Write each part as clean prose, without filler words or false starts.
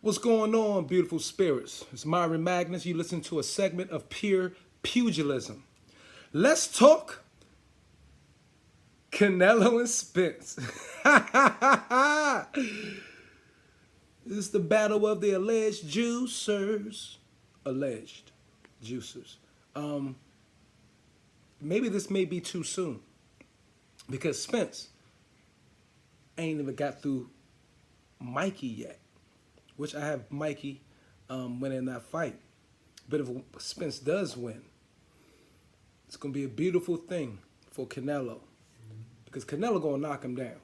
What's going on, beautiful spirits? It's Myron Magnus. You listen to a segment of pure pugilism. Let's talk Canelo and Spence. This is the battle of the alleged juicers. Alleged juicers. Maybe this may be too soon because Spence ain't even got through Mikey yet, which I have Mikey winning that fight. But if Spence does win, it's going to be a beautiful thing for Canelo because Canelo going to knock him down.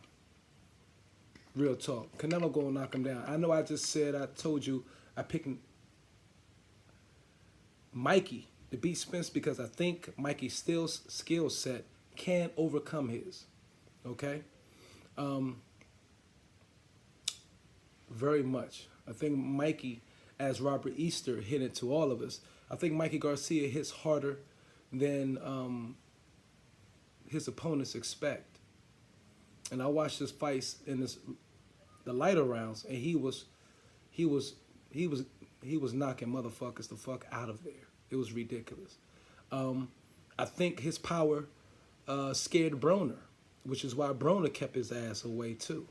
Real talk. Canelo going to knock him down. I know I just said, I told you I picked Mikey to beat Spence because I think Mikey's skill set can overcome his. Okay? Very much. I think Mikey, as Robert Easter hit it to all of us, I think Mikey Garcia hits harder than his opponents expect. And I watched his fights in the lighter rounds, and he was knocking motherfuckers the fuck out of there. It was ridiculous. I think his power scared Broner, which is why Broner kept his ass away too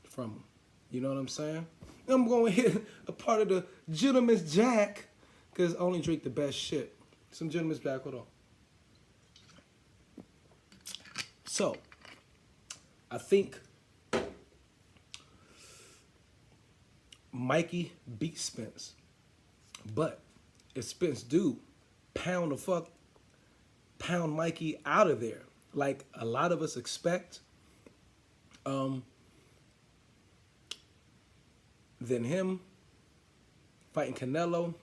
from him. You know what I'm saying? I'm going to hit a part of the Gentleman's Jack because I only drink the best shit. Some Gentleman's Jack, hold on. So, I think Mikey beat Spence. But if Spence do pound Mikey out of there, like a lot of us expect, then him fighting Canelo,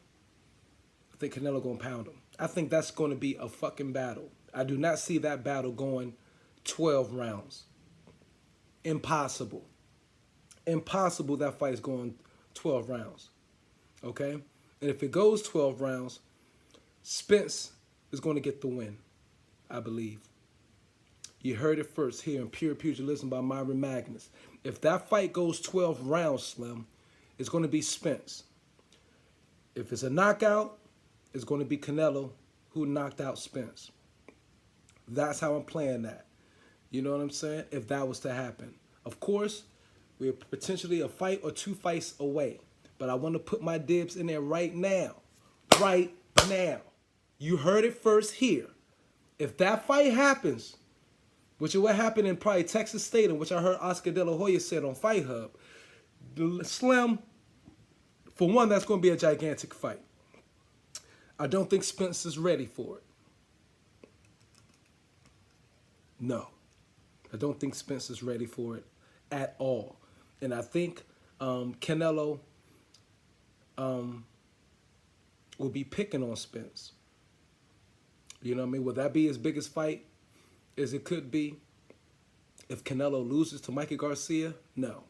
I think Canelo gonna pound him. I think that's gonna be a fucking battle. I do not see that battle going 12 rounds. Impossible. Impossible that fight is going 12 rounds. Okay? And if it goes 12 rounds, Spence is going to get the win, I believe. You heard it first here in Pure Pugilism by Myron Magnus. If that fight goes 12 rounds, Slim, it's going to be Spence. If it's a knockout, it's going to be Canelo who knocked out Spence. That's how I'm playing that. You know what I'm saying? If that was to happen. Of course, we're potentially a fight or two fights away. But I want to put my dibs in there right now. Right now. You heard it first here. If that fight happens, which is what happened in probably Texas Stadium, which I heard Oscar De La Hoya said on Fight Hub, Slim, for one, that's going to be a gigantic fight. I don't think Spence is ready for it. No. I don't think Spence is ready for it at all. And I think Canelo will be picking on Spence. You know what I mean? Will that be his biggest fight as it could be? If Canelo loses to Mikey Garcia, no.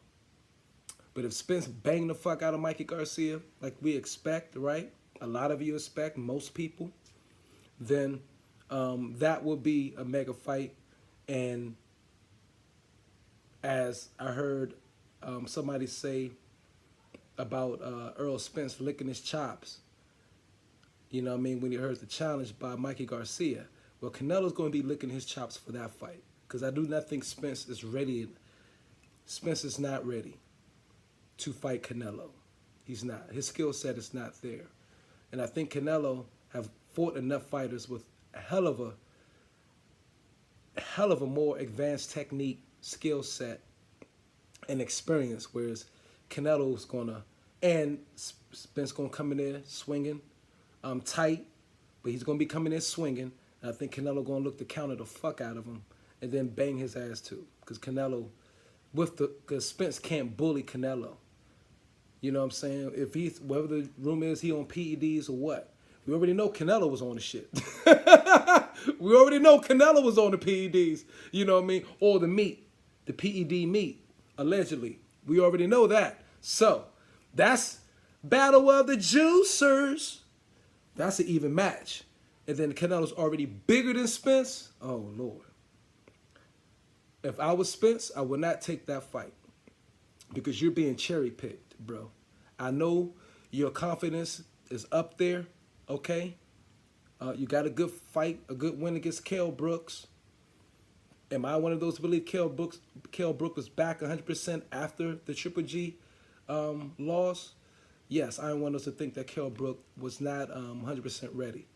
But if Spence bang the fuck out of Mikey Garcia, like we expect, right? A lot of you expect, most people, then that will be a mega fight. And as I heard somebody say about Earl Spence licking his chops, you know what I mean, when he heard the challenge by Mikey Garcia, well, Canelo's going to be licking his chops for that fight because I do not think Spence is ready. Spence is not ready to fight Canelo. He's not. His skill set is not there. And I think Canelo have fought enough fighters with a hell of a more advanced technique, skill set, and experience, whereas Canelo's gonna, and Spence gonna come in there swinging, tight, but he's gonna be coming in swinging. And I think Canelo gonna look to counter the fuck out of him, and then bang his ass too, because because Spence can't bully Canelo. You know what I'm saying? If he's, whatever the room is, he on PEDs or what? We already know Canelo was on the shit. We already know Canelo was on the PEDs, you know what I mean? Or the meat, the PED meat, allegedly. We already know that. So, that's Battle of the Juicers. That's an even match. And then Canelo's already bigger than Spence. Oh, Lord. If I was Spence, I would not take that fight. Because you're being cherry-picked, bro. I know your confidence is up there, okay? You got a good fight, a good win against Kell Brooks. Am I one of those who believe Kell Brooks was back 100% after the Triple G loss? Yes, I am one of those to think that Kell Brooks was not 100% ready.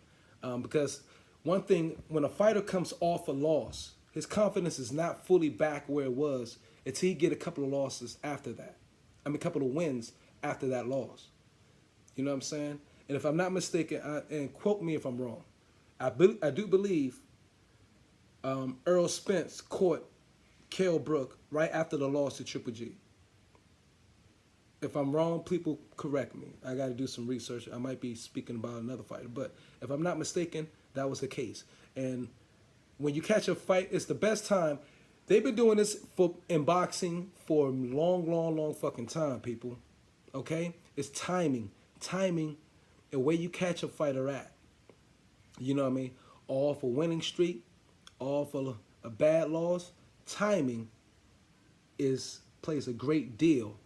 Because one thing, when a fighter comes off a loss, his confidence is not fully back where it was until he get a couple of losses after that. I mean, a couple of wins after that loss. You know what I'm saying? And if I'm not mistaken, and quote me if I'm wrong, I do believe Earl Spence caught Kell Brooks right after the loss to Triple G. If I'm wrong, people correct me. I got to do some research. I might be speaking about another fighter. But if I'm not mistaken, that was the case. And when you catch a fight, it's the best time. They've been doing this in boxing for a long fucking time, people. Okay? It's timing. Timing and where you catch a fighter at. You know what I mean? All for winning streak, all for a bad loss. Timing plays a great deal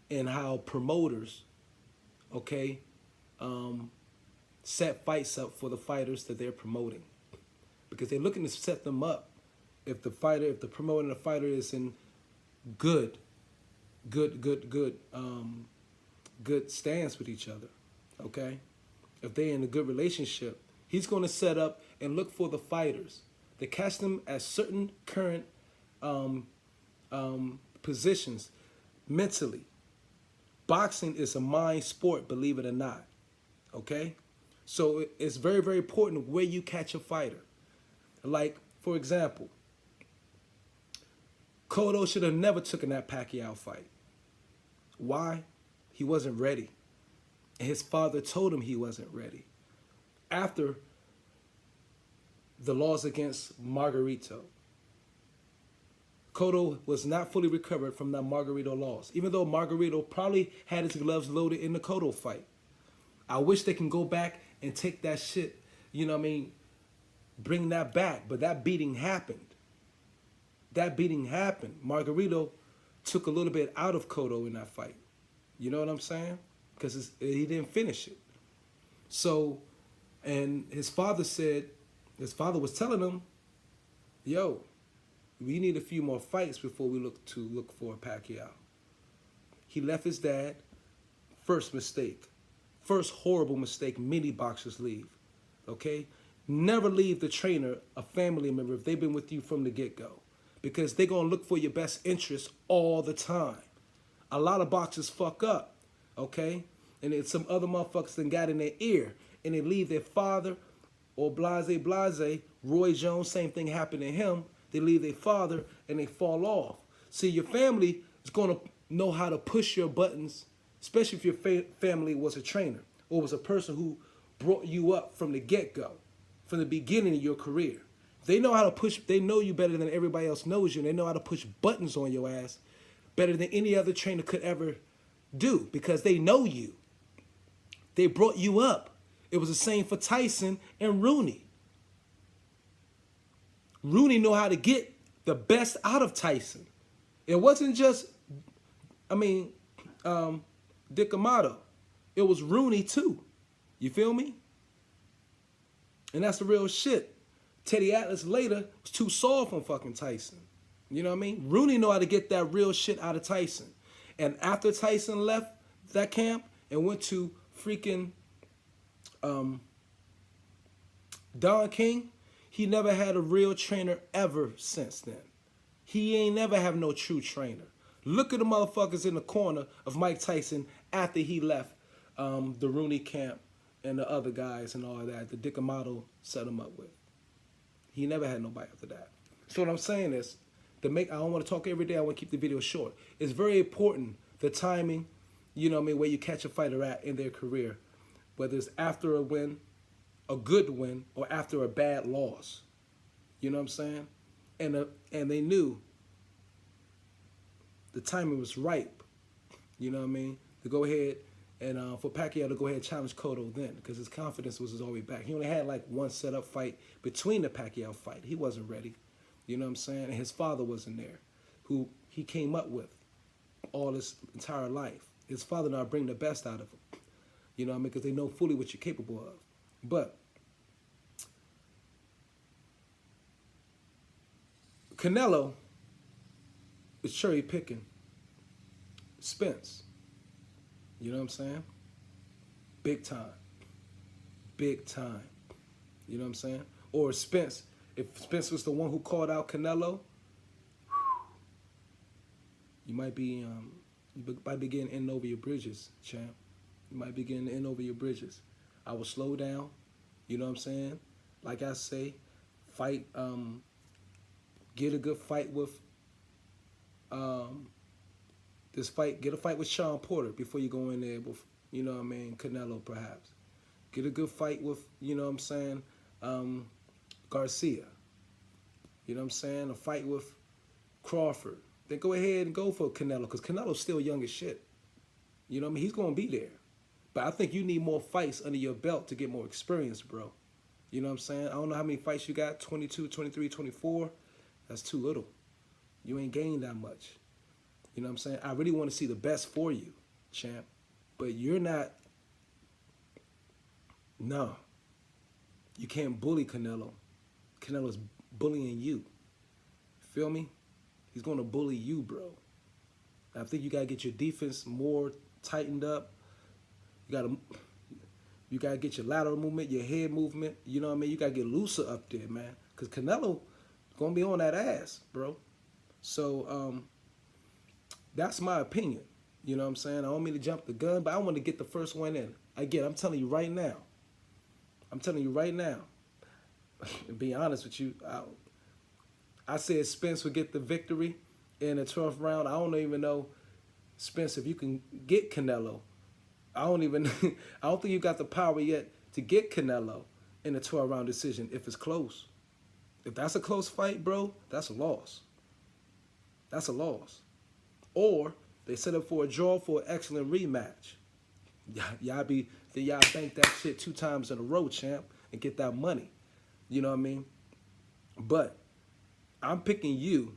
in how promoters, okay, set fights up for the fighters that they're promoting, because they're looking to set them up. If the promoter and the fighter is in good stance with each other, okay, if they're in a good relationship, he's going to set up and look for the fighters to catch them at certain current positions mentally. Boxing is a mind sport, believe it or not, okay? So it's very, very important where you catch a fighter. Like, for example, Cotto should have never taken that Pacquiao fight. Why? He wasn't ready. And his father told him he wasn't ready. After the loss against Margarito, Cotto was not fully recovered from that Margarito loss, even though Margarito probably had his gloves loaded in the Cotto fight. I wish they can go back and take that shit, you know what I mean, bring that back. But that beating happened. That beating happened. Margarito took a little bit out of Cotto in that fight. You know what I'm saying? Because he didn't finish it. So, and his father was telling him, yo, we need a few more fights before we look for Pacquiao. He left his dad. First mistake. First horrible mistake many boxers leave. Okay? Never leave the trainer, a family member, if they've been with you from the get-go. Because they're going to look for your best interest all the time. A lot of boxers fuck up. Okay? And then some other motherfuckers that got in their ear. And they leave their father or blase. Roy Jones, same thing happened to him. They leave their father and they fall off. See, your family is going to know how to push your buttons, especially if your family was a trainer or was a person who brought you up from the get-go, from the beginning of your career. They know how to push. They know you better than everybody else knows you. And they know how to push buttons on your ass better than any other trainer could ever do, because they know you. They brought you up. It was the same for Tyson and Rooney. Rooney knew how to get the best out of Tyson. It wasn't just, Dick Amato. It was Rooney too. You feel me? And that's the real shit. Teddy Atlas later was too soft on fucking Tyson. You know what I mean? Rooney knew how to get that real shit out of Tyson. And after Tyson left that camp and went to freaking Don King, he never had a real trainer ever since then. He ain't never have no true trainer. Look at the motherfuckers in the corner of Mike Tyson after he left the Rooney camp and the other guys and all that. The Dick Amato set him up with. He never had nobody after that. So what I'm saying is, I don't want to talk every day. I want to keep the video short. It's very important, the timing, you know what I mean, where you catch a fighter at in their career, whether it's after a win, a good win, or after a bad loss. You know what I'm saying? And they knew the timing was ripe, you know what I mean, to go ahead and for Pacquiao to go ahead and challenge Cotto then, because his confidence was all the way back. He only had like one set-up fight between the Pacquiao fight. He wasn't ready, you know what I'm saying? And his father wasn't there, who he came up with all his entire life. His father not bring the best out of him. You know what I mean? Because they know fully what you're capable of. But Canelo is cherry picking Spence. You know what I'm saying? Big time. Big time. You know what I'm saying? Or Spence. If Spence was the one who called out Canelo, you might be getting in over your bridges, champ. You might be getting in over your bridges. I will slow down. You know what I'm saying? Like I say, fight. Get a good fight with. Get a fight with Sean Porter before you go in there with, you know what I mean, Canelo perhaps. Get a good fight with, you know what I'm saying, Garcia. You know what I'm saying? A fight with Crawford. Then go ahead and go for Canelo, because Canelo's still young as shit. You know what I mean? He's going to be there. But I think you need more fights under your belt to get more experience, bro. You know what I'm saying? I don't know how many fights you got, 22, 23, 24. That's too little. You ain't gained that much. You know what I'm saying? I really want to see the best for you, champ. But you're not. No. You can't bully Canelo. Canelo's bullying you. Feel me? He's going to bully you, bro. I think you got to get your defense more tightened up. You got to get your lateral movement, your head movement. You know what I mean? You got to get looser up there, man. Because Canelo going to be on that ass, bro. So, that's my opinion. You know what I'm saying? I don't mean to jump the gun, but I want to get the first one in. Again, I'm telling you right now. And be honest with you, I said Spence would get the victory in the 12th round. I don't even know, Spence, if you can get Canelo. I don't think you got the power yet to get Canelo in a 12-round decision if it's close. If that's a close fight, bro, that's a loss. That's a loss. Or they set up for a draw for an excellent rematch. Y'all bank that shit 2 times in a row, champ, and get that money. You know what I mean? But I'm picking you.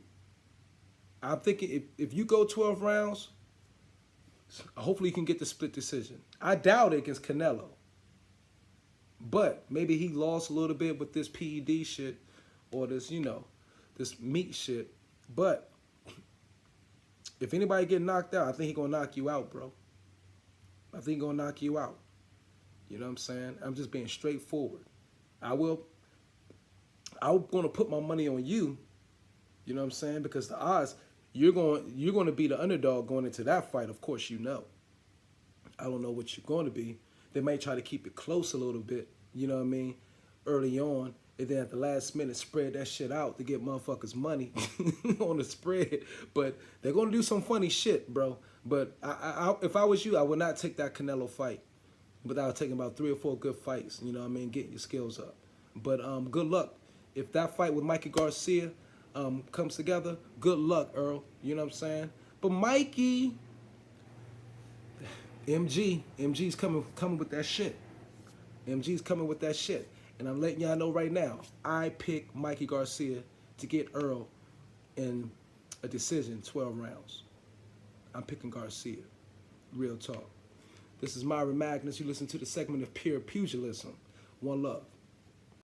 I'm thinking if you go 12 rounds, hopefully you can get the split decision. I doubt it against Canelo. But maybe he lost a little bit with this PED shit or this, you know, this meat shit. But if anybody get knocked out, I think he's going to knock you out, bro. I think he's going to knock you out. You know what I'm saying? I'm just being straightforward. I'm going to put my money on you. You know what I'm saying? Because the odds, you're going to be the underdog going into that fight. Of course, you know. I don't know what you're going to be. They may try to keep it close a little bit. You know what I mean? Early on. And then at the last minute, spread that shit out to get motherfuckers money on the spread. But they're going to do some funny shit, bro. But if I was you, I would not take that Canelo fight without taking about 3 or 4 good fights. You know what I mean? Getting your skills up. But good luck. If that fight with Mikey Garcia comes together, good luck, Earl. You know what I'm saying? But Mikey, MG's coming with that shit. MG's coming with that shit. And I'm letting y'all know right now, I pick Mikey Garcia to get Earl in a decision, 12 rounds. I'm picking Garcia. Real talk. This is Myra Magnus. You listen to the segment of Pure Pugilism. One love.